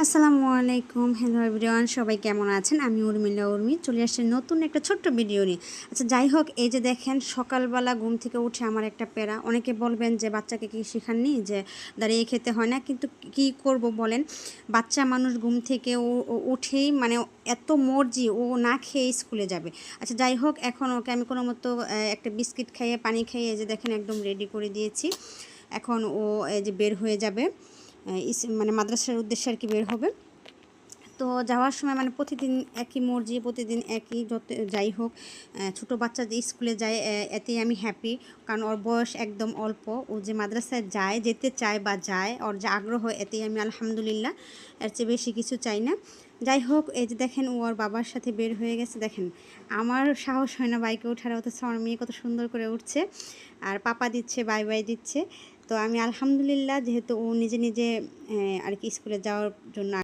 আসসালামু আলাইকুম, hello everyone, সবাই কেমন আছেন? আমি উর্মি চলে আসছি নতুন একটা ছোট্ট ভিডিও নিয়ে। আচ্ছা, যাই হোক, এই যে দেখেন সকালবেলা ঘুম থেকে উঠে আমার একটা প্যারা। অনেকে বলবেন যে বাচ্চাকে কি শেখাননি যে দাঁড়িয়ে খেতে হয় না, কিন্তু কি করব বলেন, বাচ্চা মানুষ ঘুম থেকে উঠেই মানে এত মর্জি, ও না খেয়ে স্কুলে যাবে। আচ্ছা, যাই হোক, এখন ওকে আমি কোনো মতো একটা বিস্কিট খাইয়ে পানি খাইয়ে এই যে দেখেন একদম রেডি করে দিয়েছি। এখন ও এই যে বের হয়ে যাবে, মানে মাদ্রাসার উদ্দেশ্যে আর কি বের হবে। তো যাওয়ার সময় মানে প্রতিদিন একই মর্জি, প্রতিদিন একই, যত যাই হোক ছোটো বাচ্চা যে স্কুলে যায় এতেই আমি হ্যাপি। কারণ ওর বয়স একদম অল্প, ও যে মাদ্রাসায় যায়, যেতে চায় বা যায়, ওর যে আগ্রহ, এতেই আমি আলহামদুলিল্লাহ, এর চেয়ে বেশি কিছু চাই না। যাই হোক, এই যে দেখেন ও ওর বাবার সাথে বের হয়ে গেছে। দেখেন আমার সাহস হয় না বাইকে ওঠার, অথচ আমার মেয়ে কত সুন্দর করে উঠছে আর পাপা দিচ্ছে, বাই বাই দিচ্ছে। তো আমি আলহামদুলিল্লাহ, যেহেতু ও নিজে নিজে আর কি স্কুলে যাওয়ার জন্য